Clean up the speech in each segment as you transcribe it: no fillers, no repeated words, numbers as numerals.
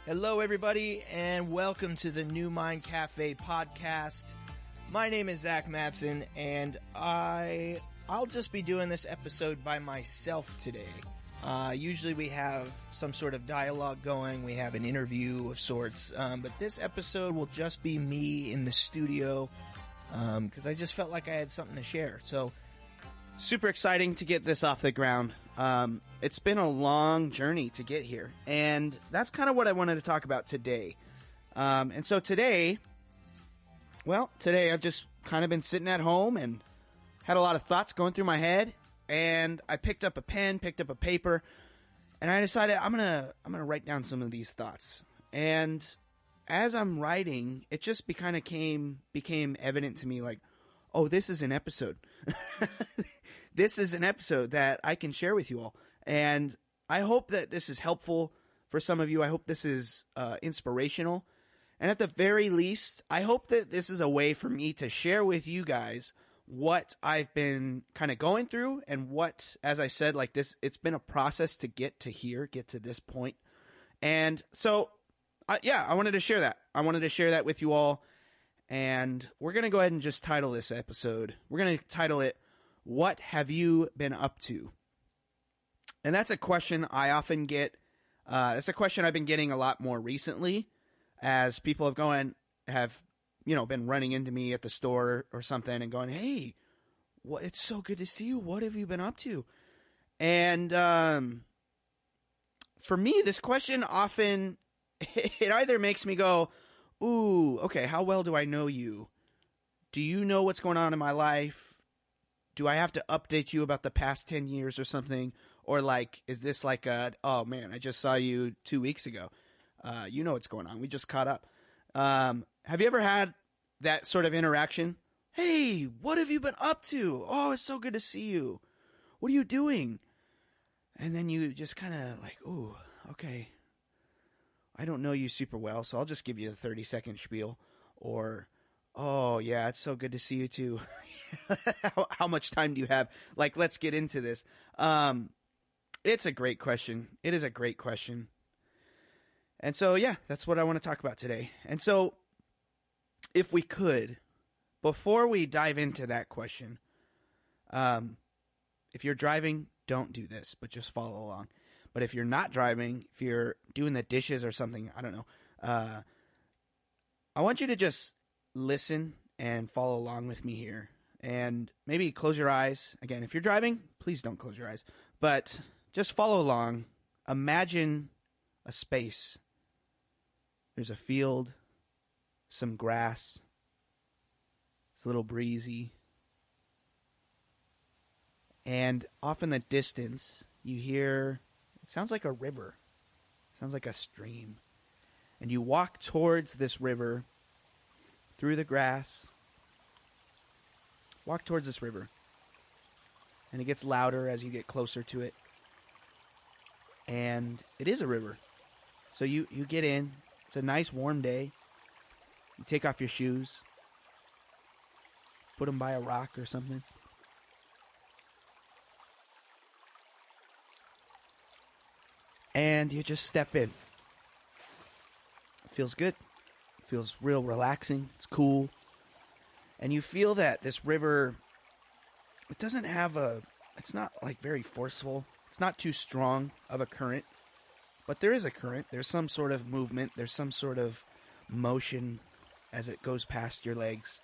Hello, everybody, and welcome to the Neumind Cafe podcast. My name is Zack Madsen, and I'll just be doing this episode by myself today. Usually we have some sort of dialogue going, we have an interview of sorts, but this episode will just be me in the studio, because I just felt like I had something to share. So, super exciting to get this off the ground. It's been a long journey to get here, and that's kind of what I wanted to talk about today. And so today I've just kind of been sitting at home and had a lot of thoughts going through my head, and I picked up a pen, picked up a paper, and I decided I'm gonna write down some of these thoughts. And as I'm writing, it just became evident to me, like, oh, this is an episode. This is an episode that I can share with you all. And I hope that this is helpful for some of you. I hope this is inspirational. And at the very least, I hope that this is a way for me to share with you guys what I've been kind of going through, and what, as I said, like this, it's been a process to get to this point. And so, I wanted to share that. I wanted to share that with you all. And we're going to go ahead and just title this episode. We're going to title it, What Have You Been Up To? And that's a question I often get. That's a question I've been getting a lot more recently, as people have been running into me at the store or something and going, hey, it's so good to see you. What have you been up to? And for me, this question often, it either makes me go, ooh, okay, how well do I know you? Do you know what's going on in my life? Do I have to update you about the past 10 years or something? Or like, is this like oh man, I just saw you 2 weeks ago. You know what's going on. We just caught up. Have you ever had that sort of interaction? Hey, what have you been up to? Oh, it's so good to see you. What are you doing? And then you just kind of like, ooh, okay. I don't know you super well, so I'll just give you the 30-second spiel. Or, oh, yeah, it's so good to see you too. How much time do you have? Like, let's get into this. It's a great question. It is a great question. And so, yeah, that's what I want to talk about today. And so, if we could, before we dive into that question, if you're driving, don't do this, but just follow along. But if you're not driving, if you're doing the dishes or something, I don't know, I want you to just listen and follow along with me here. And maybe close your eyes. Again, if you're driving, please don't close your eyes. But just follow along. Imagine a space. There's a field, some grass. It's a little breezy. And off in the distance, you hear... it sounds like a river. It sounds like a stream. And you walk towards this river through the grass. Walk towards this river. And it gets louder as you get closer to it. And it is a river. So you get in. It's a nice warm day. You take off your shoes. Put them by a rock or something. And you just step in. It feels good. It feels real relaxing. It's cool. And you feel that this river, it doesn't have it's not like very forceful. It's not too strong of a current. But there is a current. There's some sort of movement. There's some sort of motion as it goes past your legs.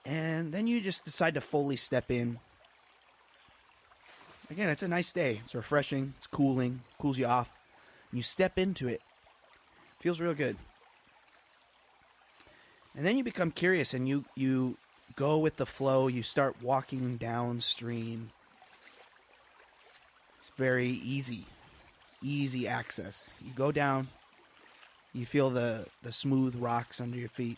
And then you just decide to fully step in. Again, it's a nice day. It's refreshing. It's cooling. Cools you off. And you step into it. Feels real good. And then you become curious and you go with the flow. You start walking downstream. It's very easy. Easy access. You go down. You feel the smooth rocks under your feet.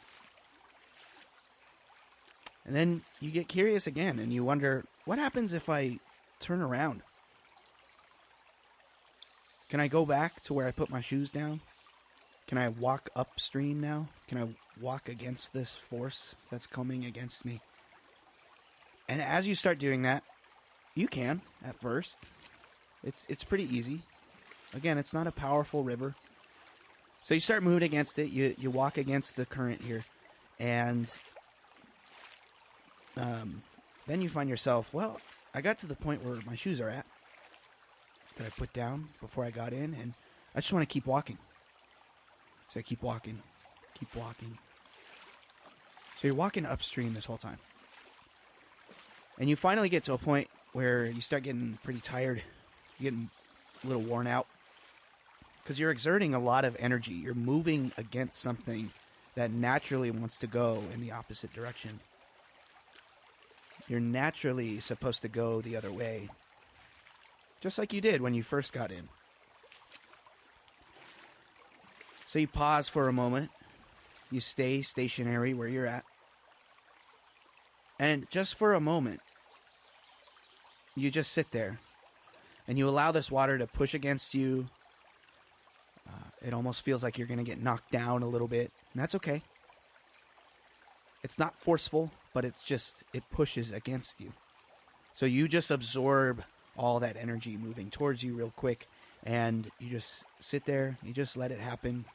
And then you get curious again and you wonder, what happens if I turn around? Can I go back to where I put my shoes down? Can I walk upstream now? Can I walk against this force that's coming against me? And as you start doing that, you can at first. It's pretty easy. Again, it's not a powerful river. So you start moving against it. You walk against the current here, and then you find yourself, well, I got to the point where my shoes are at that I put down before I got in, and I just want to keep walking. So I keep walking, keep walking. So you're walking upstream this whole time. And you finally get to a point where you start getting pretty tired. You're getting a little worn out. Because you're exerting a lot of energy. You're moving against something that naturally wants to go in the opposite direction. You're naturally supposed to go the other way. Just like you did when you first got in. So you pause for a moment. You stay stationary where you're at. And just for a moment, you just sit there. And you allow this water to push against you. It almost feels like you're going to get knocked down a little bit. And that's okay. It's not forceful, but it's just, it pushes against you. So you just absorb all that energy moving towards you real quick. And you just sit there. You just let it happen.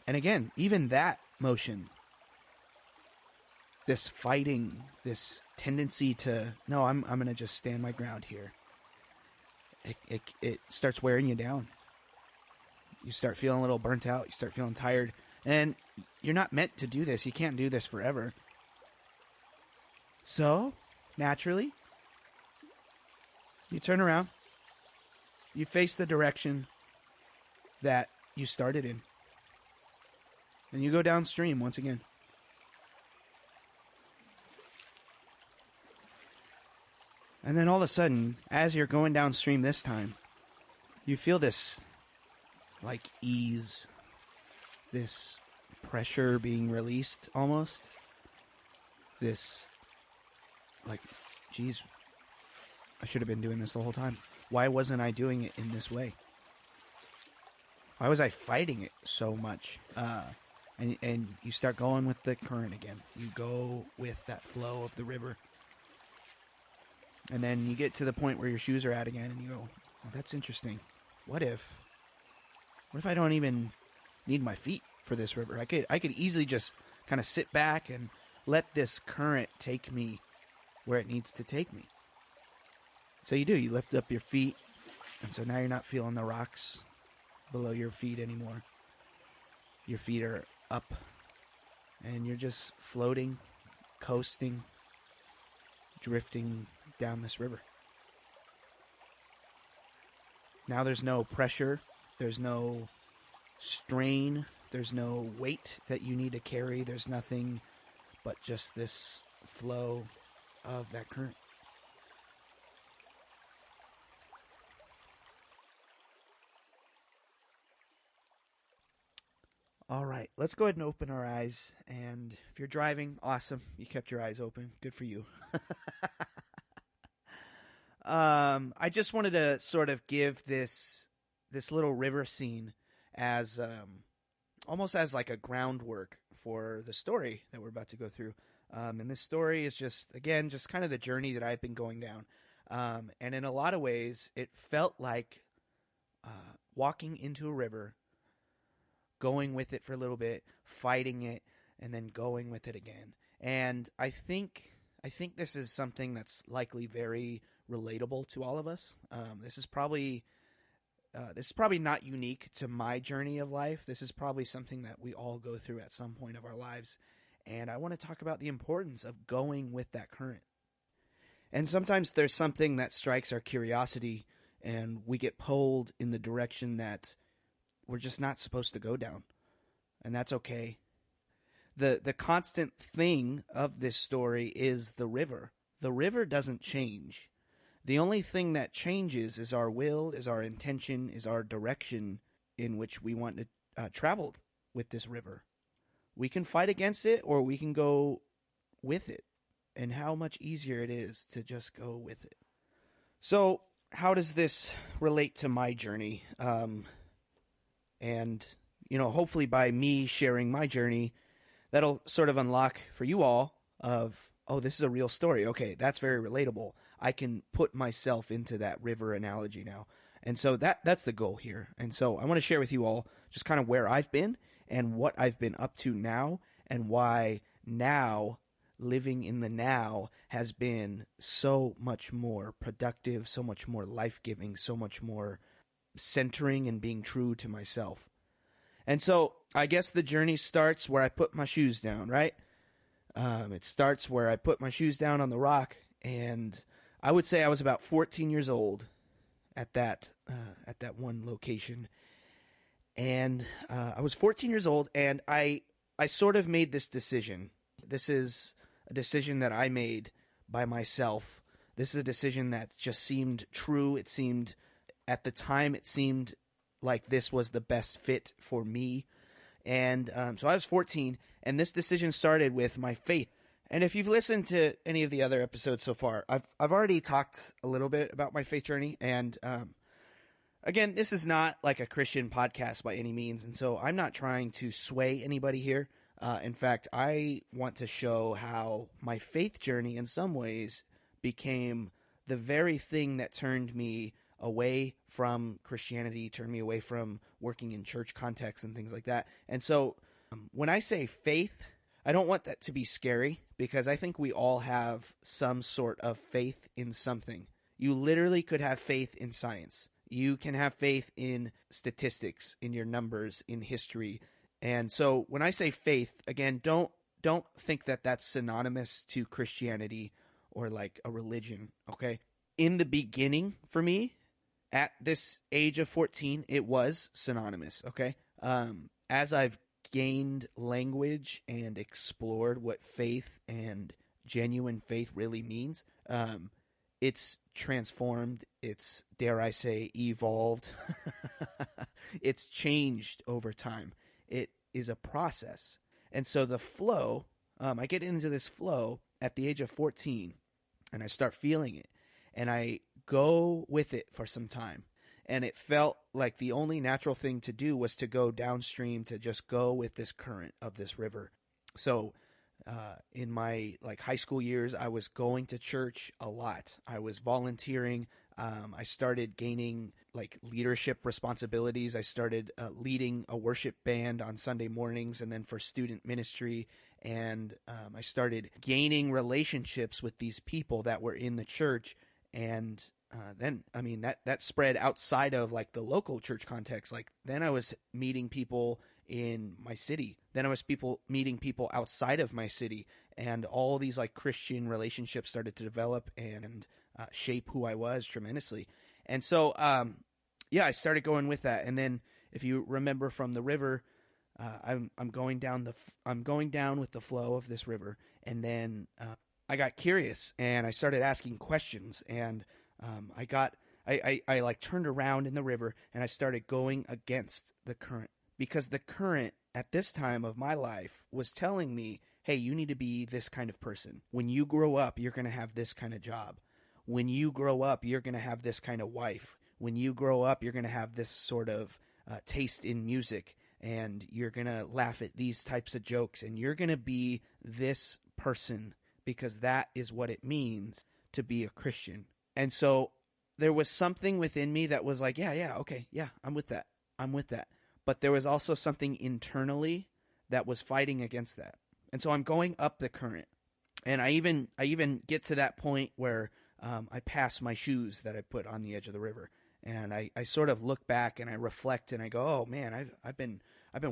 And again, even that motion, this fighting, this tendency to, no, I'm going to just stand my ground here. It starts wearing you down. You start feeling a little burnt out. You start feeling tired. And you're not meant to do this. You can't do this forever. So, naturally, you turn around. You face the direction that you started in. And you go downstream once again. And then all of a sudden, as you're going downstream this time, you feel this, like, ease, this pressure being released almost. This, like, geez, I should have been doing this the whole time. Why wasn't I doing it in this way? Why was I fighting it so much? And you start going with the current again. You go with that flow of the river. And then you get to the point where your shoes are at again, and you go, oh, that's interesting. What if I don't even need my feet for this river? I could easily just kind of sit back and let this current take me where it needs to take me. So you do. You lift up your feet, and so now you're not feeling the rocks below your feet anymore. Your feet are up, and you're just floating, coasting, drifting down this river. Now there's no pressure, there's no strain, there's no weight that you need to carry, there's nothing but just this flow of that current. All right, let's go ahead and open our eyes. And if you're driving, awesome. You kept your eyes open. Good for you. I just wanted to sort of give this little river scene as almost as like a groundwork for the story that we're about to go through. And this story is just kind of the journey that I've been going down. And in a lot of ways, it felt like walking into a river, going with it for a little bit, fighting it, and then going with it again. And I think this is something that's likely very relatable to all of us. This is probably not unique to my journey of life. This is probably something that we all go through at some point of our lives. And I want to talk about the importance of going with that current. And sometimes there's something that strikes our curiosity, and we get pulled in the direction that we're just not supposed to go down. And that's okay. The constant thing of this story is the river. The river doesn't change. The only thing that changes is our will, is our intention, is our direction in which we want to travel with this river. We can fight against it, or we can go with it. And how much easier it is to just go with it. So, how does this relate to my journey? And, hopefully by me sharing my journey, that'll sort of unlock for you all of, oh, this is a real story. Okay, that's very relatable. I can put myself into that river analogy now. And so that's the goal here. And so I want to share with you all just kind of where I've been and what I've been up to now, and why now, living in the now, has been so much more productive, so much more life-giving, so much more centering and being true to myself. And so I guess the journey starts where I put my shoes down, right? It starts where I put my shoes down on the rock, and I would say I was about 14 years old at that one location. And I was 14 years old, and I sort of made this decision. This is a decision that I made by myself. This is a decision that just seemed true. It seemed, at the time, it seemed like this was the best fit for me. And so I was 14, and this decision started with my faith. And if you've listened to any of the other episodes so far, I've already talked a little bit about my faith journey. And again, this is not like a Christian podcast by any means, and so I'm not trying to sway anybody here. In fact, I want to show how my faith journey in some ways became the very thing that turned me away from Christianity, turned me away from working in church contexts and things like that. And so when I say faith, I don't want that to be scary, because I think we all have some sort of faith in something. You literally could have faith in science. You can have faith in statistics, in your numbers, in history. And so when I say faith, again, don't think that that's synonymous to Christianity or like a religion, okay? In the beginning, for me, at this age of 14, it was synonymous, okay? As I've gained language and explored what faith and genuine faith really means, it's transformed, it's, dare I say, evolved. It's changed over time. It is a process. And so the flow, I get into this flow at the age of 14, and I start feeling it, and I go with it for some time. And it felt like the only natural thing to do was to go downstream, to just go with this current of this river. So in my high school years, I was going to church a lot. I was volunteering. I started gaining leadership responsibilities. I started leading a worship band on Sunday mornings, and then for student ministry. And I started gaining relationships with these people that were in the church. And then, that spread outside of the local church context. Then I was meeting people in my city. Then I was meeting people outside of my city, and all these Christian relationships started to develop and shape who I was tremendously. And so, I started going with that. And then, if you remember from the river, I'm going down with the flow of this river, and then I got curious and I started asking questions, and I turned around in the river and I started going against the current, because the current at this time of my life was telling me, hey, you need to be this kind of person. When you grow up, you're going to have this kind of job. When you grow up, you're going to have this kind of wife. When you grow up, you're going to have this sort of taste in music, and you're going to laugh at these types of jokes, and you're going to be this person, because that is what it means to be a Christian. And so there was something within me that was like, okay, I'm with that. But there was also something internally that was fighting against that. And so I'm going up the current. And I even get to that point where I pass my shoes that I put on the edge of the river. And I sort of look back and I reflect and I go, oh man, I've been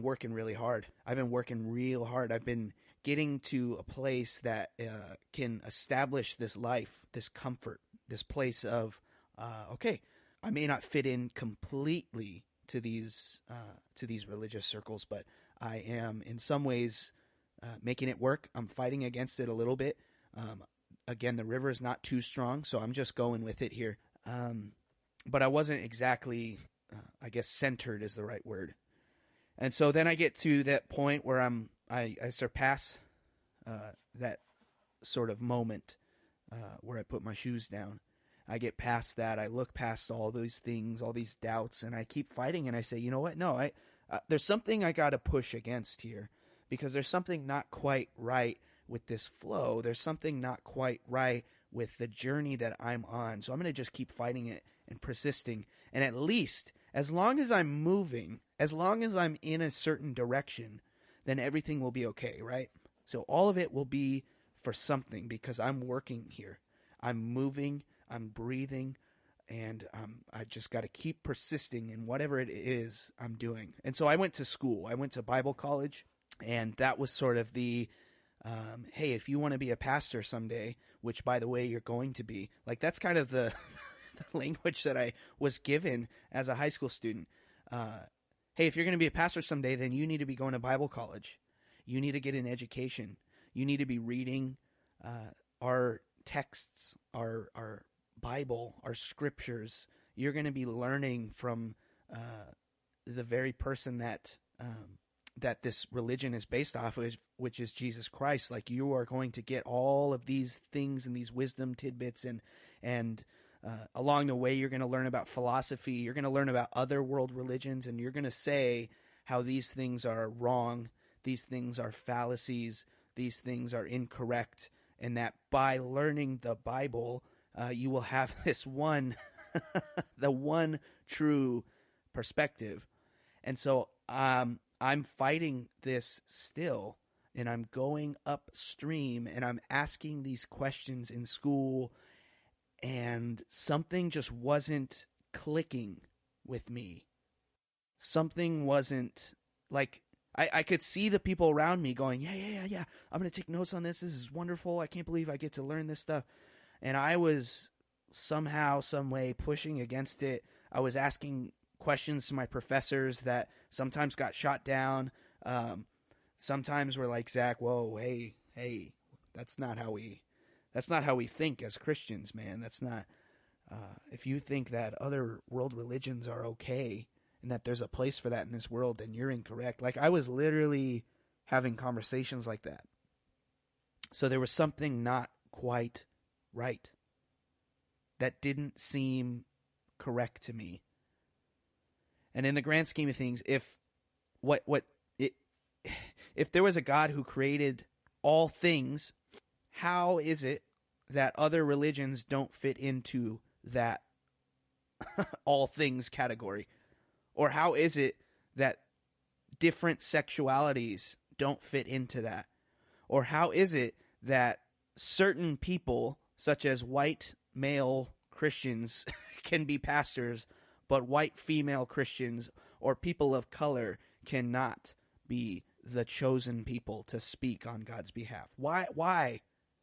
working really hard. I've been working real hard. I've been getting to a place that can establish this life, this comfort, this place of, okay, I may not fit in completely to these religious circles, but I am in some ways making it work. I'm fighting against it a little bit. Again, the river is not too strong, so I'm just going with it here. But I wasn't exactly, I guess, centered is the right word. And so then I get to that point where I surpass that sort of moment where I put my shoes down. I get past that. I look past all those things, all these doubts, and I keep fighting. And I say, you know what? No, there's something I got to push against here, because there's something not quite right with this flow. There's something not quite right with the journey that I'm on. So I'm going to just keep fighting it. and persisting. And at least, as long as I'm moving, as long as I'm in a certain direction, then everything will be okay, right? So all of it will be for something because I'm working here. I'm moving, I'm breathing, and I just got to keep persisting in whatever it is I'm doing. And so I went to school. I went to Bible college, and that was sort of the, hey, if you want to be a pastor someday, which, by the way, you're going to be, like that's kind of the, the language that I was given as a high school student. Hey, if you're going to be a pastor someday, then you need to be going to Bible college. You need to get an education. You need to be reading our texts, our Bible, our scriptures. You're going to be learning from the very person that that this religion is based off of, which is Jesus Christ. Like, you are going to get all of these things and these wisdom tidbits, and along the way, you're going to learn about philosophy. You're going to learn about other world religions, and you're going to say how these things are wrong, these things are fallacies, these things are incorrect, and that by learning the Bible, you will have this one, the one true perspective. And so I'm fighting this still, and I'm going upstream, and I'm asking these questions in school, and something just wasn't clicking with me. Something wasn't, like, I could see the people around me going, yeah, I'm going to take notes on this. This is wonderful. I can't believe I get to learn this stuff. And I was somehow, some way pushing against it. I was asking questions to my professors that sometimes got shot down. Sometimes were like, Zach, whoa, hey, that's not how we think as Christians, man. That's not, if you think that other world religions are okay and that there's a place for that in this world, then you're incorrect. Like, I was literally having conversations like that. So there was something not quite right. That didn't seem correct to me. And in the grand scheme of things, if there was a God who created all things, how is it that other religions don't fit into that all things category? Or how is it that different sexualities don't fit into that? Or how is it that certain people, such as white male Christians, can be pastors, but white female Christians or people of color cannot be the chosen people to speak on God's behalf? Why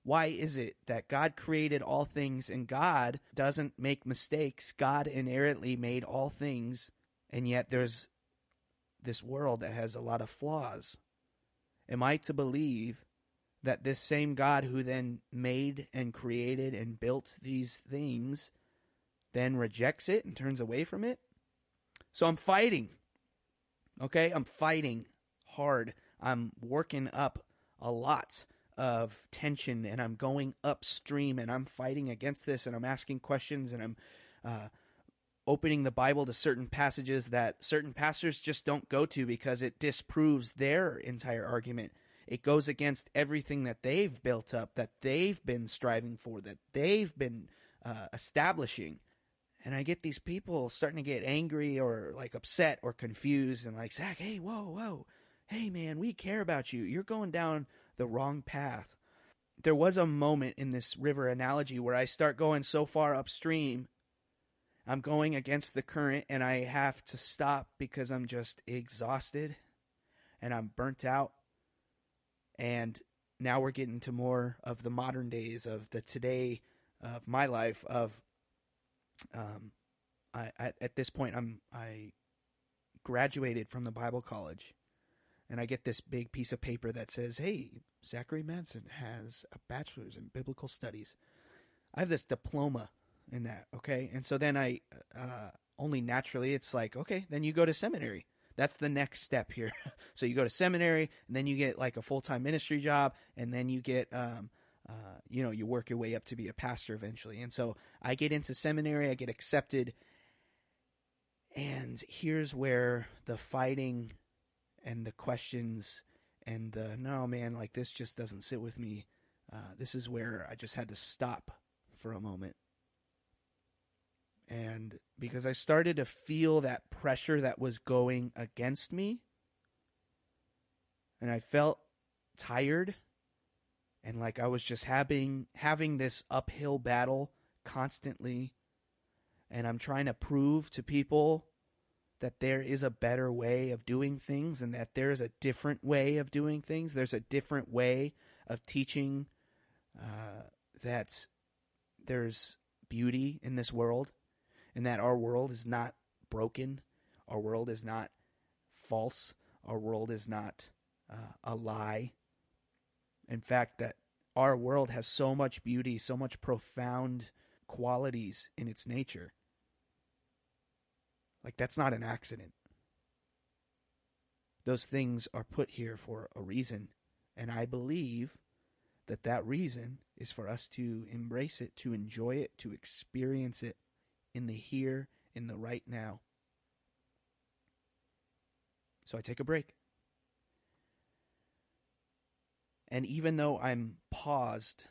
is it that God created all things and God doesn't make mistakes? God inerrantly made all things, and yet there's this world that has a lot of flaws. Am I to believe that this same God who then made and created and built these things then rejects it and turns away from it? So I'm fighting. Okay? I'm fighting hard. I'm working up a lot of tension, and I'm going upstream, and I'm fighting against this, and I'm asking questions, and I'm opening the Bible to certain passages that certain pastors just don't go to because it disproves their entire argument. It goes against everything that they've built up, that they've been striving for, that they've been establishing. And I get these people starting to get angry or like upset or confused and like, Zach, hey, whoa. Hey, man, we care about you. You're going down the wrong path. There was a moment in this river analogy where I start going so far upstream, I'm going against the current, and I have to stop because I'm just exhausted and I'm burnt out. And now we're getting to more of the modern days of the today of my life of at this point I graduated from the Bible college, and I get this big piece of paper that says, hey, Zack Madsen has a bachelor's in biblical studies. I have this diploma in that, okay? And so then I only naturally it's like, okay, then you go to seminary. That's the next step here. So you go to seminary, and then you get like a full-time ministry job, and then you get you work your way up to be a pastor eventually. And so I get into seminary, I get accepted, and here's where the fighting and the questions and the, no, man, like this just doesn't sit with me. This is where I just had to stop for a moment And because I started to feel that pressure that was going against me, and I felt tired, and like I was just having this uphill battle constantly, and I'm trying to prove to people that there is a better way of doing things and that there is a different way of doing things. There's a different way of teaching that there's beauty in this world and that our world is not broken. Our world is not false. Our world is not a lie. In fact, that our world has so much beauty, so much profound qualities in its nature. Like, that's not an accident. Those things are put here for a reason. And I believe that that reason is for us to embrace it, to enjoy it, to experience it in the here, in the right now. So I take a break. And even though I'm paused,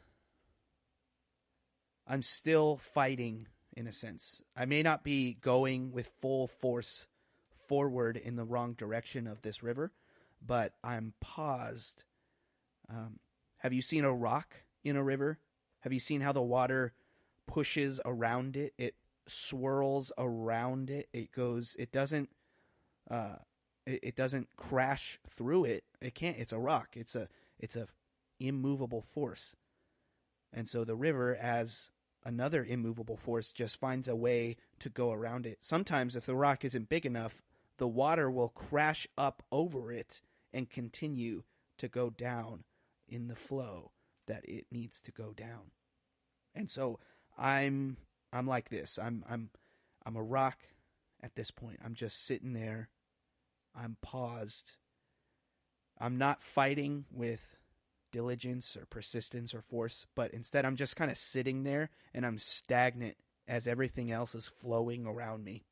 I'm still fighting, in a sense. I may not be going with full force forward in the wrong direction of this river, but I'm paused. Have you seen a rock in a river? Have you seen how the water pushes around it? It swirls around it. It doesn't crash through it. It can't. It's a rock. It's a immovable force. And so the river, as another immovable force, just finds a way to go around it. Sometimes if the rock isn't big enough, the water will crash up over it and continue to go down in the flow that it needs to go down. And so I'm like this. I'm a rock at this point. I'm just sitting there. I'm paused. I'm not fighting with diligence or persistence or force, but instead I'm just kind of sitting there and I'm stagnant as everything else is flowing around me.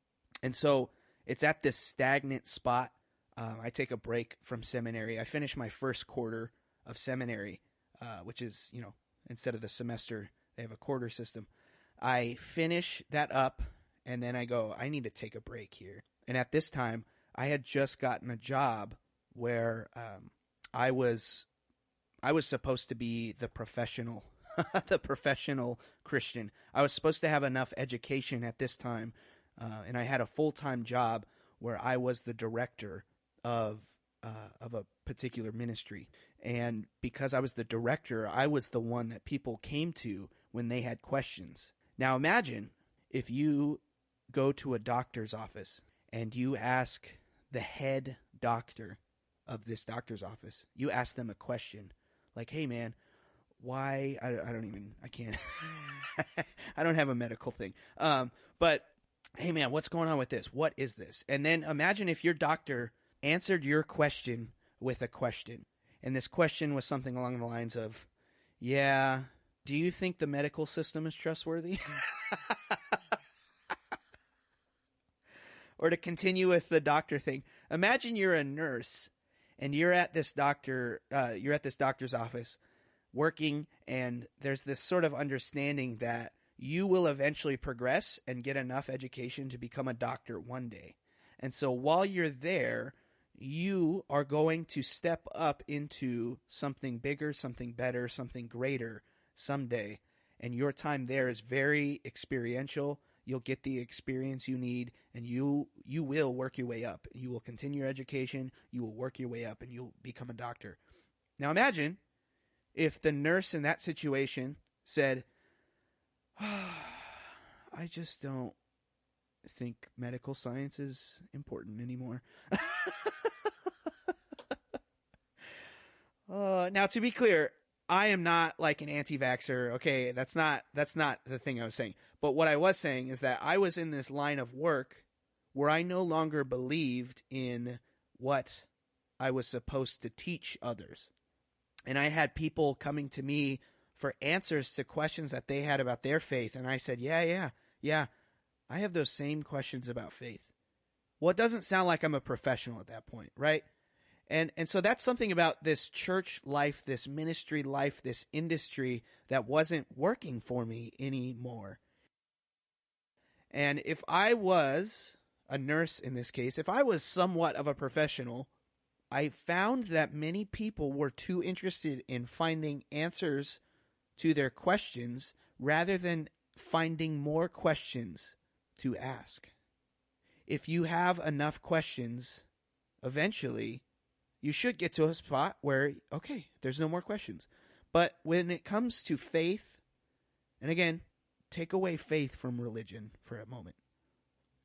And so it's at this stagnant spot. I take a break from seminary. I finish my first quarter of seminary, which is, instead of the semester, they have a quarter system. I finish that up and then I go, I need to take a break here. And at this time, I had just gotten a job where I was supposed to be the professional Christian. I was supposed to have enough education at this time, and I had a full-time job where I was the director of a particular ministry. And because I was the director, I was the one that people came to when they had questions. Now imagine if you go to a doctor's office and you ask the head doctor of this doctor's office, you ask them a question like, hey man, why, I can't, I don't have a medical thing. But hey man, what's going on with this? What is this? And then imagine if your doctor answered your question with a question. And this question was something along the lines of, yeah, do you think the medical system is trustworthy? Or to continue with the doctor thing, imagine you're a nurse and you're at this doctor's office working, and there's this sort of understanding that you will eventually progress and get enough education to become a doctor one day. And so while you're there, you are going to step up into something bigger, something better, something greater someday. And your time there is very experiential. You'll get the experience you need, and you will work your way up. You will continue your education, you will work your way up, and you'll become a doctor. Now imagine if the nurse in that situation said, I just don't think medical science is important anymore. Now, to be clear, I am not like an anti-vaxxer. Okay, that's not the thing I was saying. But what I was saying is that I was in this line of work where I no longer believed in what I was supposed to teach others. And I had people coming to me for answers to questions that they had about their faith. And I said, yeah, I have those same questions about faith. Well, it doesn't sound like I'm a professional at that point, right? And so that's something about this church life, this ministry life, this industry that wasn't working for me anymore. And if I was a nurse in this case, if I was somewhat of a professional, I found that many people were too interested in finding answers to their questions rather than finding more questions to ask. If you have enough questions, eventually you should get to a spot where, okay, there's no more questions. But when it comes to faith, and again, take away faith from religion for a moment.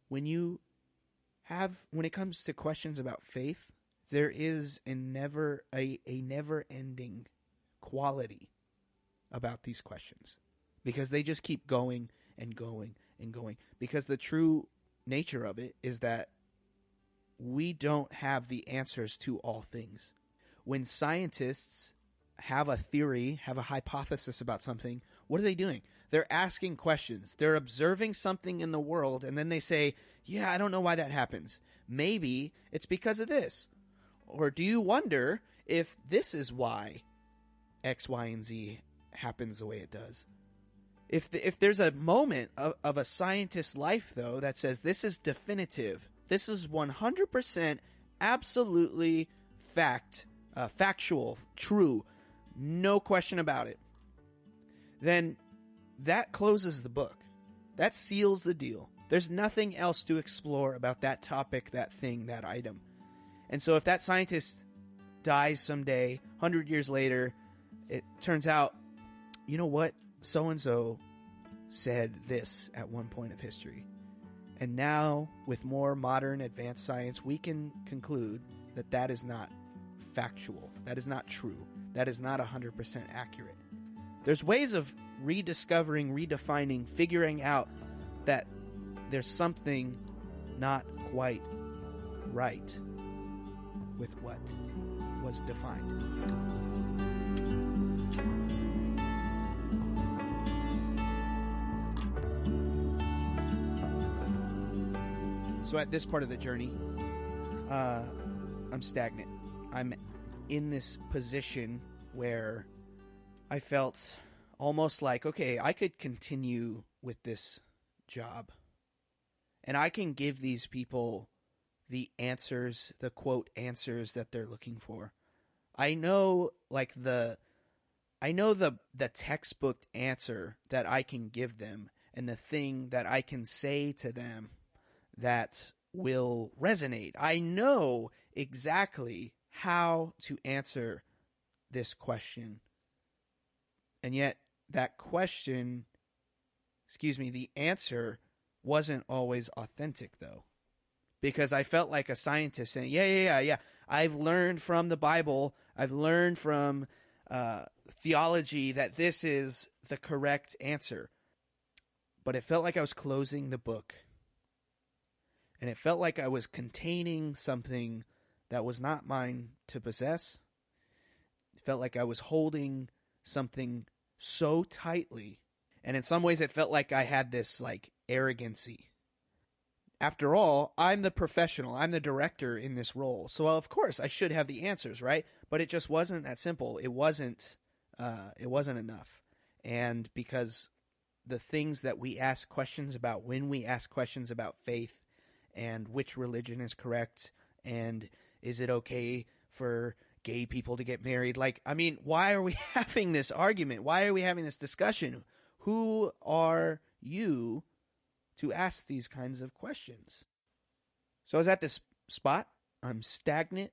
When it comes to questions about faith, there is a never-ending quality about these questions, because they just keep going and going and going. Because the true nature of it is that we don't have the answers to all things. When scientists have a theory, have a hypothesis about something, what are they doing? They're asking questions. They're observing something in the world, and then they say, yeah, I don't know why that happens. Maybe it's because of this. Or do you wonder if this is why X, Y, and Z happens the way it does? If there's a moment of a scientist's life, though, that says this is definitive, this is 100% absolutely factual, true, no question about it, then that closes the book. That seals the deal. There's nothing else to explore about that topic, that thing, that item. And so if that scientist dies someday, 100 years later, it turns out, you know what? So-and-so said this at one point of history. And now, with more modern advanced science, we can conclude that that is not factual. That is not true. That is not 100% accurate. There's ways of rediscovering, redefining, figuring out that there's something not quite right with what was defined. So at this part of the journey, I'm stagnant. I'm in this position where I felt almost like, okay, I could continue with this job, and I can give these people the answers, the quote answers that they're looking for. I know the textbook answer that I can give them, and the thing that I can say to them that will resonate. I know exactly how to answer this question. And yet that question, the answer wasn't always authentic, though. Because I felt like a scientist saying, yeah. I've learned from the Bible, I've learned from theology that this is the correct answer. But it felt like I was closing the book. And it felt like I was containing something that was not mine to possess. It felt like I was holding something so tightly. And in some ways it felt like I had this arrogancy. After all, I'm the professional. I'm the director in this role. So of course I should have the answers, right? But it just wasn't that simple. It wasn't enough. And because the things that we ask questions about when we ask questions about faith and which religion is correct and is it okay for gay people to get married? Why are we having this argument? Why are we having this discussion? Who are you to ask these kinds of questions? So I was at this spot. I'm stagnant,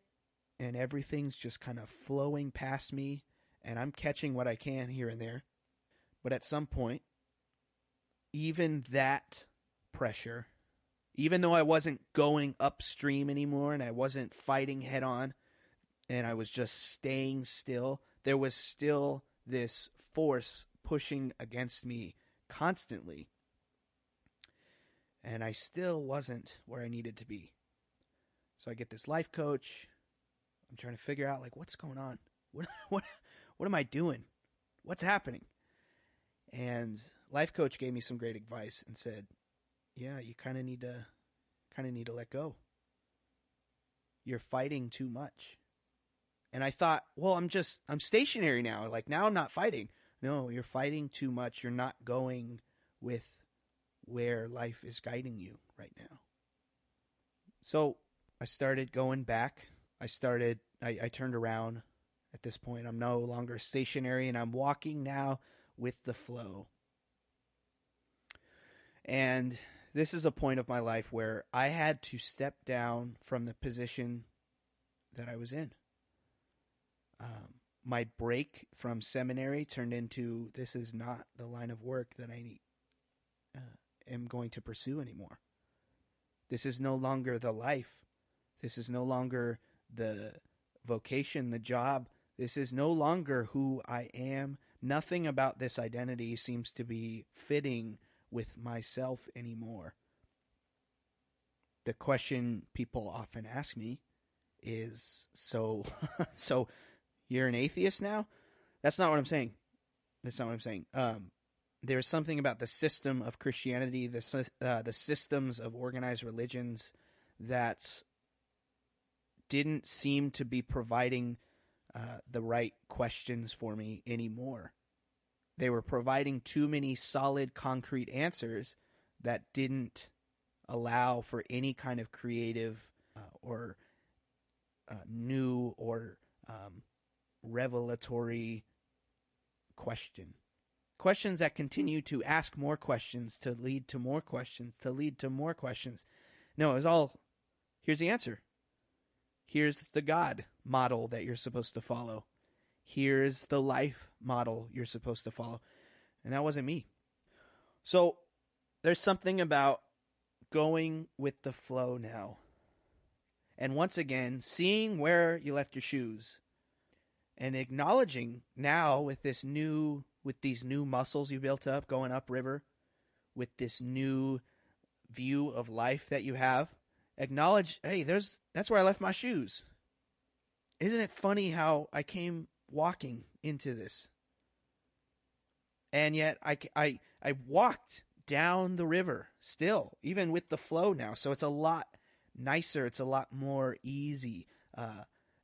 and everything's just kind of flowing past me, and I'm catching what I can here and there. But at some point, even that pressure, even though I wasn't going upstream anymore and I wasn't fighting head on and I was just staying still, there was still this force pushing against me constantly. And I still wasn't where I needed to be. So I get this life coach. I'm trying to figure out what's going on. What am I doing? What's happening? And life coach gave me some great advice and said, yeah, you kind of need to let go. You're fighting too much. And I thought, well, I'm stationary now. Now I'm not fighting. No, you're fighting too much. You're not going with where life is guiding you right now. So I started going back. I turned around. At this point, I'm no longer stationary, and I'm walking now with the flow. And this is a point of my life where I had to step down from the position that I was in. My break from seminary turned into, this is not the line of work that I am going to pursue anymore. This is no longer the life. This is no longer the vocation, the job. This is no longer who I am. Nothing about this identity seems to be fitting with myself anymore. The question people often ask me is, so you're an atheist now? That's not what I'm saying. There's something about the system of Christianity, the systems of organized religions that didn't seem to be providing the right questions for me anymore. They were providing too many solid, concrete answers that didn't allow for any kind of creative or new or revelatory question. Questions that continue to ask more questions to lead to more questions to lead to more questions. No, it was all, here's the answer. Here's the God model that you're supposed to follow. Here's the life model you're supposed to follow. And that wasn't me. So there's something about going with the flow now. And once again, seeing where you left your shoes and acknowledging now with these new muscles you built up going upriver, with this new view of life that you have, acknowledge, hey, that's where I left my shoes. Isn't it funny how I came walking into this? And yet I walked down the river still, even with the flow now. So it's a lot nicer. It's a lot more easy.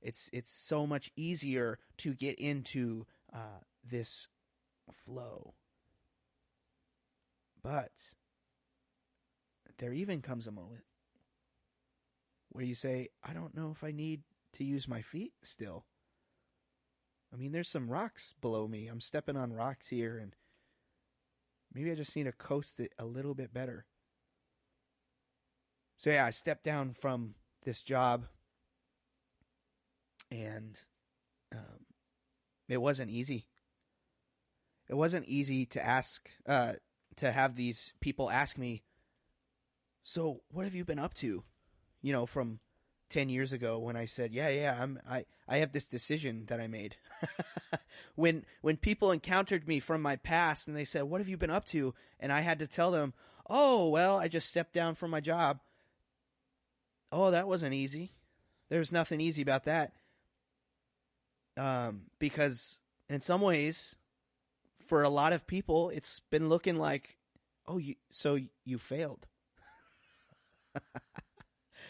It's so much easier to get into this flow. But there even comes a moment where you say, I don't know if I need to use my feet still. I mean, there's some rocks below me. I'm stepping on rocks here, and maybe I just need to coast it a little bit better. So yeah, I stepped down from this job, and it wasn't easy. It wasn't easy to have these people ask me, so what have you been up to? You know, from 10 years ago when I said, I have this decision that I made. When people encountered me from my past and they said, what have you been up to? And I had to tell them, oh, well, I just stepped down from my job. Oh, that wasn't easy. There's nothing easy about that. Because in some ways, for a lot of people, it's been looking like, oh, you failed.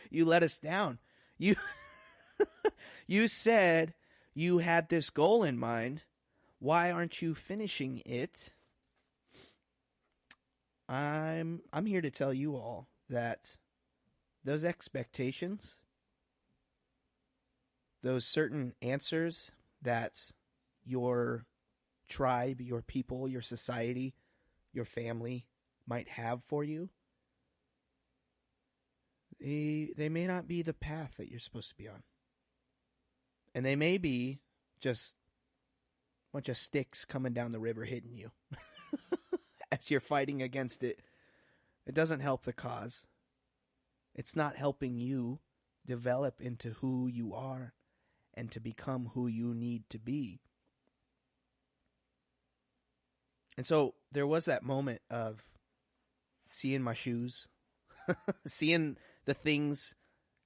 You let us down. You said you had this goal in mind. Why aren't you finishing it? I'm here to tell you all that those expectations, those certain answers that your tribe, your people, your society, your family might have for you, they may not be the path that you're supposed to be on. And they may be just a bunch of sticks coming down the river hitting you as you're fighting against it. It doesn't help the cause. It's not helping you develop into who you are and to become who you need to be. And so there was that moment of seeing my shoes, seeing the things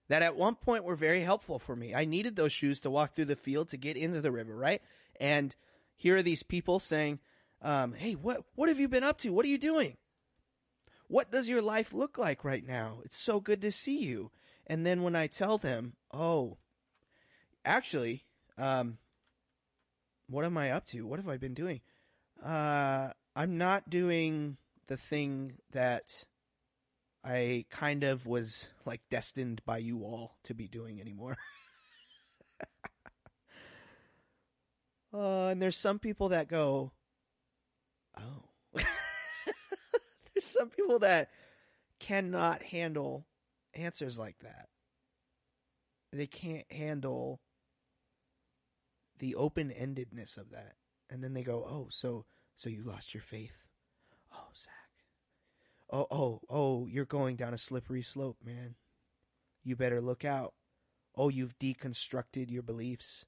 that at one point were very helpful for me. I needed those shoes to walk through the field to get into the river, right? And here are these people saying, hey, what have you been up to? What are you doing? What does your life look like right now? It's so good to see you. And then when I tell them, oh, actually, what am I up to? What have I been doing? I'm not doing the thing that I kind of was like destined by you all to be doing anymore. And there's some people that go, oh. There's some people that cannot handle answers like that. They can't handle the open-endedness of that. And then they go, oh, so you lost your faith. Oh, Zach. Oh, you're going down a slippery slope, man. You better look out. Oh, you've deconstructed your beliefs.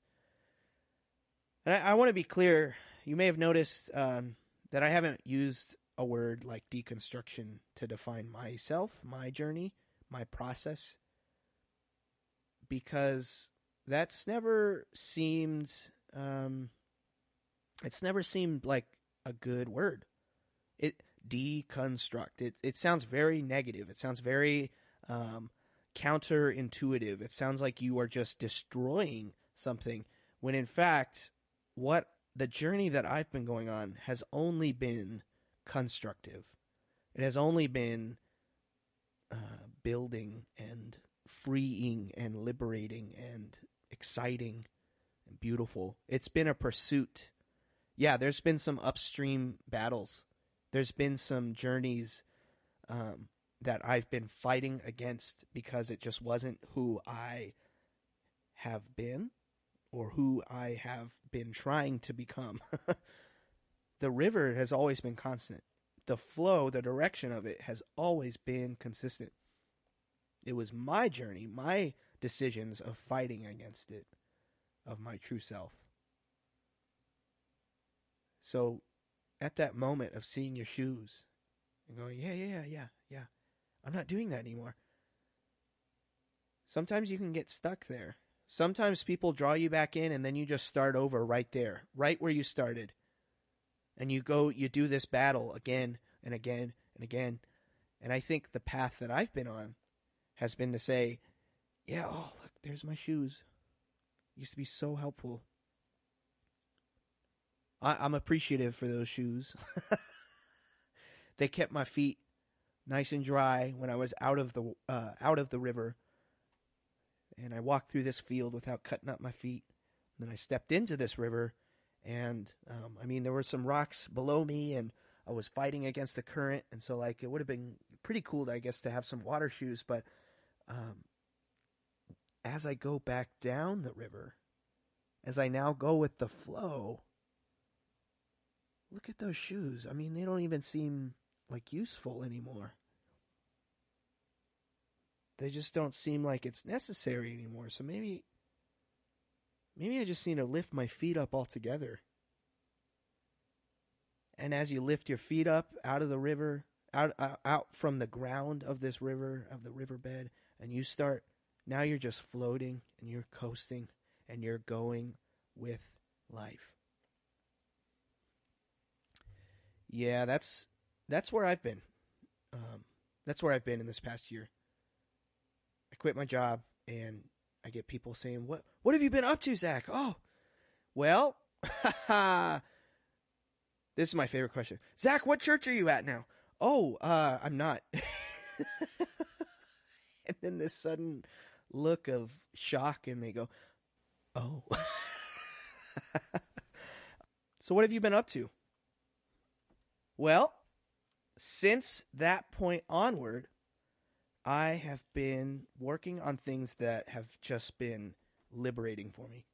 And I want to be clear. You may have noticed that I haven't used a word like deconstruction to define myself, my journey, my process, because that's never seemed, it's never seemed like a good word. Deconstruct. It sounds very negative. It sounds very counterintuitive. It sounds like you are just destroying something, when in fact, what the journey that I've been going on has only been constructive. It has only been building and freeing and liberating and exciting and beautiful. It's been a pursuit. Yeah, there's been some upstream battles. There's been some journeys that I've been fighting against because it just wasn't who I have been or who I have been trying to become. The river has always been constant. The flow, the direction of it has always been consistent. It was my journey, my decisions of fighting against it, of my true self. So at that moment of seeing your shoes and going, yeah, I'm not doing that anymore. Sometimes you can get stuck there. Sometimes people draw you back in and then you just start over right there, right where you started. And you do this battle again and again and again. And I think the path that I've been on has been to say, yeah, oh, look, there's my shoes. Used to be so helpful. I'm appreciative for those shoes. They kept my feet nice and dry when I was out of the river. And I walked through this field without cutting up my feet. And then I stepped into this river, and there were some rocks below me, and I was fighting against the current, and so it would have been pretty cool, I guess, to have some water shoes. But as I go back down the river, as I now go with the flow, look at those shoes. They don't even seem useful anymore. They just don't seem like it's necessary anymore. So maybe I just need to lift my feet up altogether. And as you lift your feet up out of the river, out from the ground of this river, of the riverbed, and now you're just floating and you're coasting and you're going with life. Yeah, that's where I've been. That's where I've been in this past year. I quit my job, and I get people saying, What have you been up to, Zach? Oh, well, this is my favorite question. Zach, what church are you at now? Oh, I'm not. And then this sudden look of shock, and they go, oh. So what have you been up to? Well, since that point onward, I have been working on things that have just been liberating for me.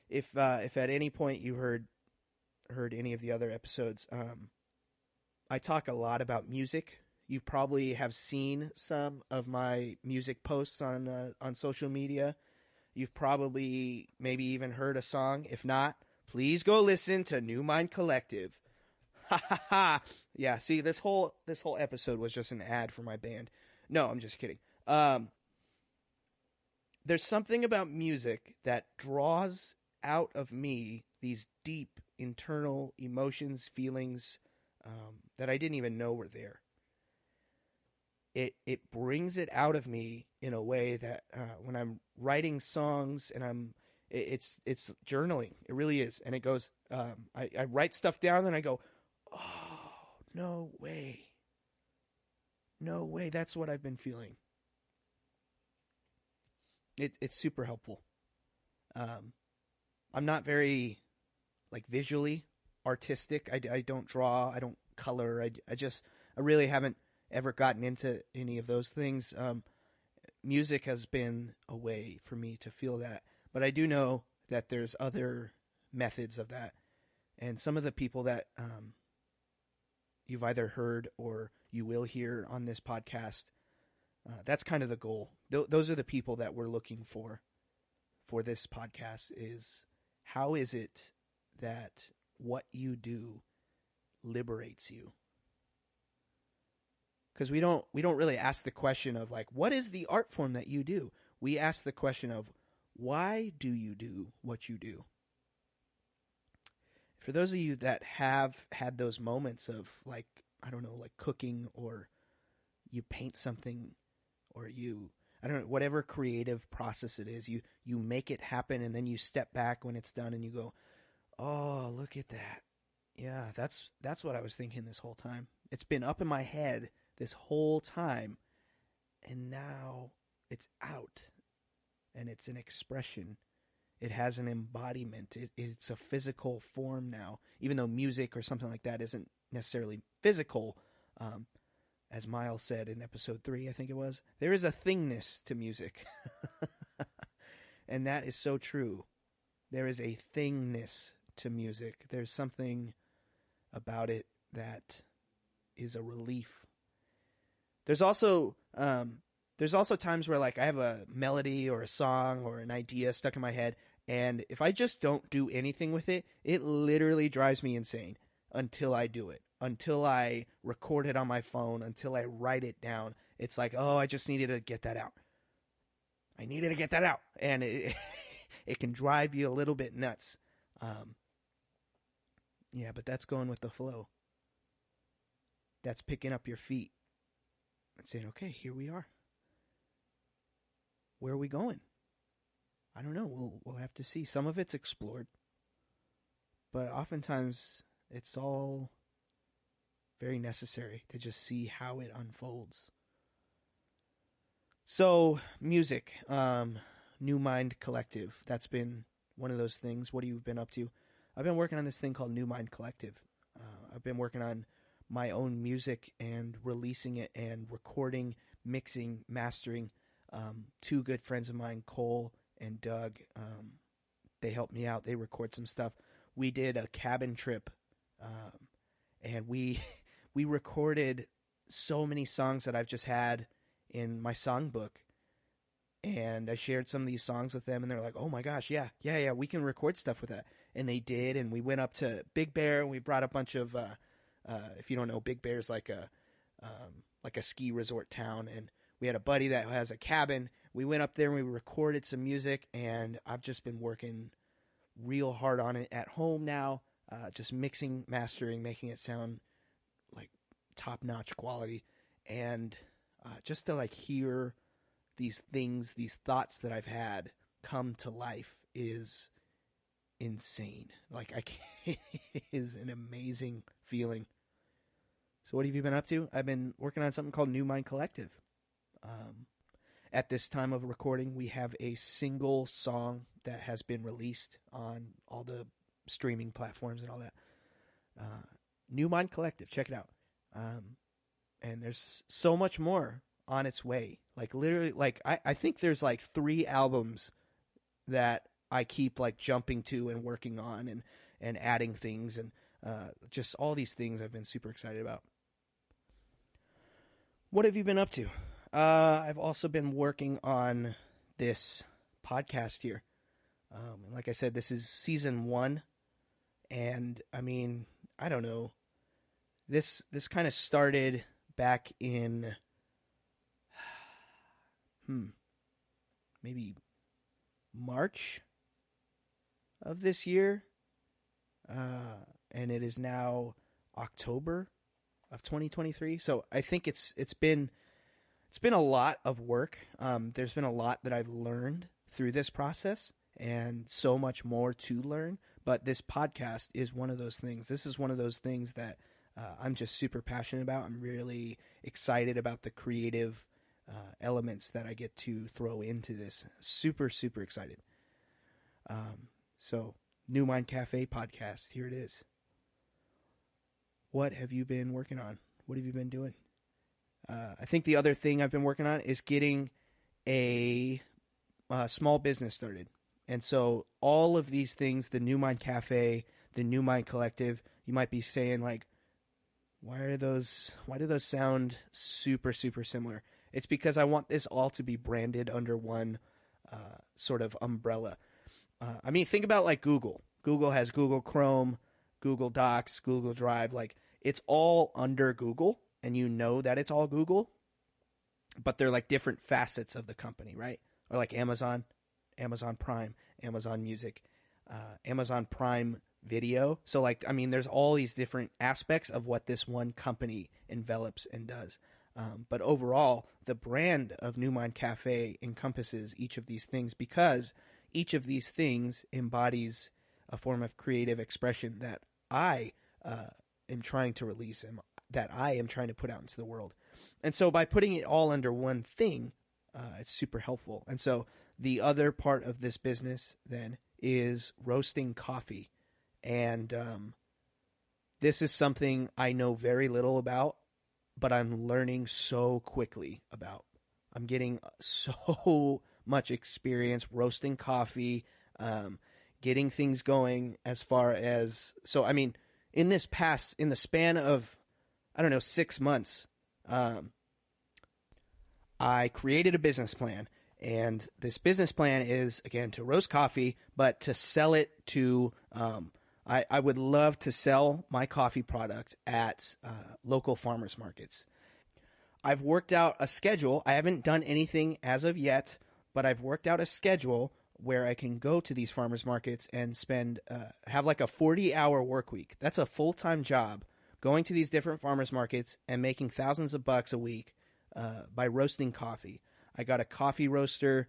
If at any point you heard any of the other episodes, I talk a lot about music. You probably have seen some of my music posts on social media. You've probably maybe even heard a song. If not, please go listen to Neumind Collective. Ha ha ha. Yeah, see, this whole episode was just an ad for my band. No, I'm just kidding. There's something about music that draws out of me these deep internal emotions, feelings that I didn't even know were there. It brings it out of me in a way that when I'm writing songs and it's journaling. It really is. And it goes, I write stuff down and I go, oh, no way. No way. That's what I've been feeling. It's super helpful. I'm not very visually artistic. I don't draw. I don't color. I really haven't ever gotten into any of those things. Music has been a way for me to feel that. But I do know that there's other methods of that. And some of the people that you've either heard or you will hear on this podcast, that's kind of the goal. Those are the people that we're looking for this podcast is how is it that what you do liberates you? Because we don't really ask the question of what is the art form that you do? We ask the question of why do you do what you do? For those of you that have had those moments of cooking, or you paint something, or whatever creative process it is, you make it happen, and then you step back when it's done and you go, oh, look at that. Yeah, that's what I was thinking this whole time. It's been up in my head this whole time, and now it's out, and it's an expression. It has an embodiment. It's a physical form now, even though music or something like that isn't necessarily physical. As Miles said in episode 3, I think it was, there is a thingness to music. And that is so true. There is a thingness to music. There's something about it that is a relief. There's also times where I have a melody or a song or an idea stuck in my head, and if I just don't do anything with it, it literally drives me insane until I do it, until I record it on my phone, until I write it down. It's oh, I just needed to get that out. I needed to get that out, and it can drive you a little bit nuts. Yeah, but that's going with the flow. That's picking up your feet and saying, okay, here we are. Where are we going? I don't know. We'll have to see. Some of it's explored, but oftentimes it's all very necessary to just see how it unfolds. So, music, Neumind Collective. That's been one of those things. What have you been up to? I've been working on this thing called Neumind Collective. I've been working on my own music and releasing it and recording, mixing, mastering. Two good friends of mine, Cole and Doug, they helped me out. They record some stuff. We did a cabin trip, and we recorded so many songs that I've just had in my songbook. And I shared some of these songs with them, and they're like, oh my gosh, yeah, we can record stuff with that. And they did, and we went up to Big Bear, and we brought a bunch of, if you don't know, Big Bear's like a ski resort town, and we had a buddy that has a cabin. We went up there and we recorded some music, and I've just been working real hard on it at home now, just mixing, mastering, making it sound like top-notch quality, and just to hear these things, these thoughts that I've had come to life is insane. It is an amazing feeling. So what have you been up to? I've been working on something called Neumind Collective. At this time of recording, we have a single song that has been released on all the streaming platforms and all that. Neumind Collective, check it out. And there's so much more on its way. Literally, I think there's 3 albums that I keep jumping to and working on and adding things, and just all these things I've been super excited about. What have you been up to? I've also been working on this podcast here. Like I said, this is season 1, and I mean, I don't know. This kind of started back in maybe March of this year, and it is now October of 2023. So I think it's been a lot of work. There's been a lot that I've learned through this process, and so much more to learn. But this podcast is one of those things. This is one of those things that I'm just super passionate about. I'm really excited about the creative elements that I get to throw into this. Super, super excited. So, Neumind Cafe podcast, here it is. What have you been working on? What have you been doing? I think the other thing I've been working on is getting a small business started. And so all of these things, the Neumind Cafe, the Neumind Collective, you might be saying like, why do those sound super, super similar? It's because I want this all to be branded under one sort of umbrella. I mean, think about like Google. Google has Google Chrome, Google Docs, Google Drive. Like, it's all under Google, and you know that it's all Google, but they're like different facets of the company, right? Or like Amazon, Amazon Prime, Amazon Music, Amazon Prime Video. So like, I mean, there's all these different aspects of what this one company envelops and does. But overall, the brand of Neumind Cafe encompasses each of these things because each of these things embodies a form of creative expression that I am trying to release and that I am trying to put out into the world. And so by putting it all under one thing, it's super helpful. And so the other part of this business then is roasting coffee. And this is something I know very little about, but I'm learning so quickly about. I'm getting so much experience roasting coffee, getting things going as far as, so I mean, in the span of, 6 months, I created a business plan, and this business plan is, again, to roast coffee, but to sell it to, I would love to sell my coffee product at local farmers markets. I've worked out a schedule. I haven't done anything as of yet, but I've worked out a schedule where I can go to these farmers markets and have like a 40-hour work week. That's a full-time job, going to these different farmers markets and making thousands of bucks a week by roasting coffee. I got a coffee roaster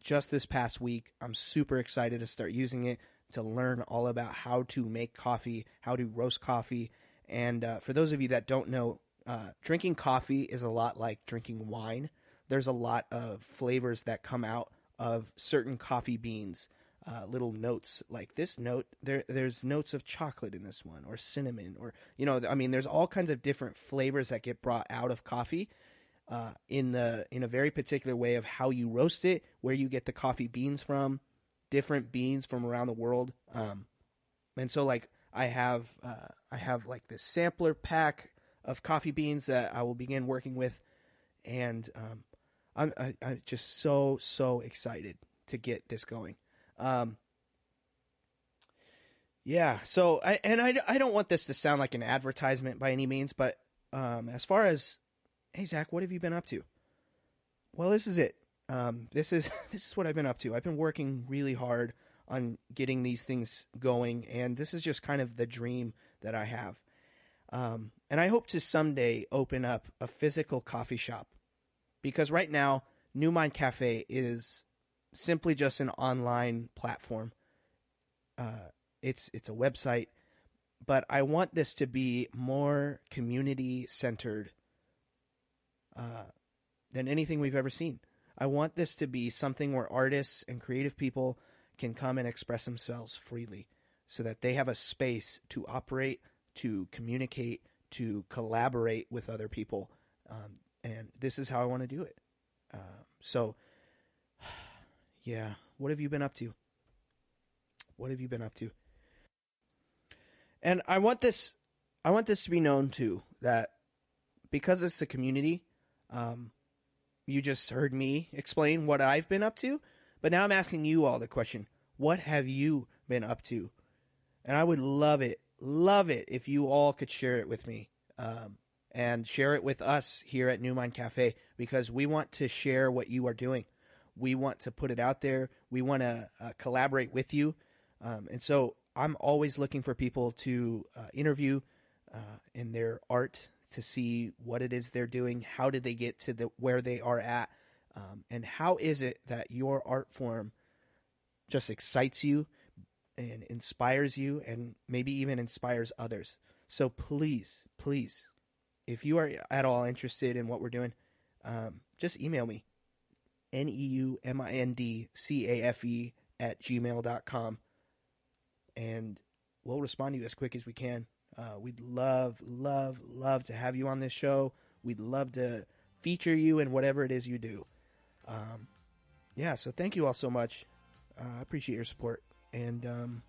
just this past week. I'm super excited to start using it to learn all about how to make coffee, how to roast coffee. And for those of you that don't know, drinking coffee is a lot like drinking wine. There's a lot of flavors that come out of certain coffee beans, little notes like this note. There's notes of chocolate in this one, or cinnamon, or, there's all kinds of different flavors that get brought out of coffee in a very particular way of how you roast it, where you get the coffee beans from, different beans from around the world. And so like I have like this sampler pack of coffee beans that I will begin working with. And I'm just so excited to get this going. Yeah. So I don't want this to sound like an advertisement by any means, but as far as, hey Zach, what have you been up to? Well, this is it. This is what I've been up to. I've been working really hard on getting these things going, and this is just kind of the dream that I have. And I hope to someday open up a physical coffee shop, because right now Neumind Cafe is simply just an online platform. It's a website, but I want this to be more community centered than anything we've ever seen. I want this to be something where artists and creative people can come and express themselves freely, so that they have a space to operate, to communicate, to collaborate with other people. And this is how I want to do it. So, yeah, what have you been up to? What have you been up to? And I want this to be known too, that because it's a community, you just heard me explain what I've been up to, but now I'm asking you all the question, what have you been up to? And I would love it if you all could share it with me, and share it with us here at Neumind Cafe, because we want to share what you are doing. We want to put it out there. We want to collaborate with you. And so I'm always looking for people to interview in their art, to see what it is they're doing. How did they get to where they are at? And how is it that your art form just excites you and inspires you, and maybe even inspires others? So please, if you are at all interested in what we're doing, just email me, neumindcafe@gmail.com, and we'll respond to you as quick as we can. We'd love to have you on this show. We'd love to feature you in whatever it is you do. So thank you all so much. I appreciate your support. And,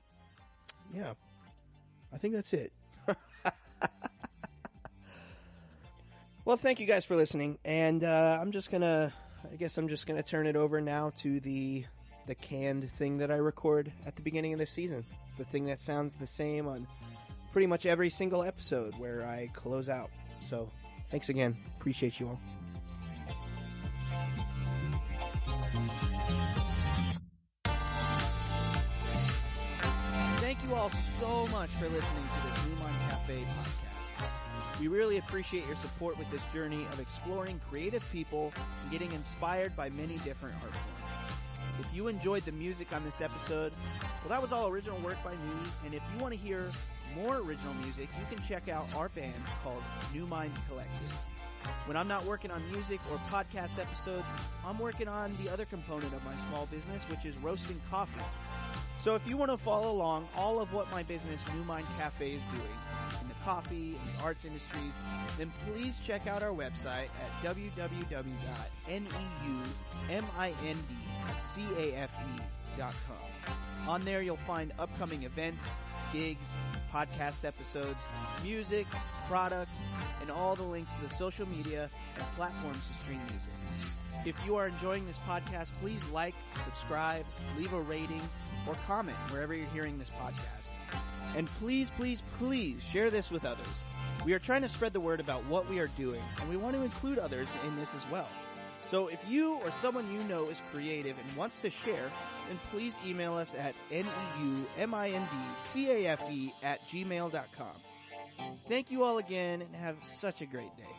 I think that's it. Well, thank you guys for listening. And I'm just going to turn it over now to the canned thing that I record at the beginning of the season. The thing that sounds the same on pretty much every single episode where I close out. So thanks again. Appreciate you all. Thank you all so much for listening to the Neumind Cafe podcast. We really appreciate your support with this journey of exploring creative people and getting inspired by many different art forms. If you enjoyed the music on this episode, well, that was all original work by me, and if you want to hear more original music, you can check out our band called Neumind Collective. When I'm not working on music or podcast episodes, I'm working on the other component of my small business, which is roasting coffee. So if you want to follow along all of what my business Neumind Cafe is doing in the coffee and the arts industries, then please check out our website at www.newmindcafe.com. On there you'll find upcoming events, gigs, podcast episodes, music, products, and all the links to the social media and platforms to stream music. If you are enjoying this podcast, please like, subscribe, leave a rating, or comment wherever you're hearing this podcast. And please share this with others. We are trying to spread the word about what we are doing, and we want to include others in this as well. So if you or someone you know is creative and wants to share, then please email us at neumindcafe@gmail.com. Thank you all again, and have such a great day.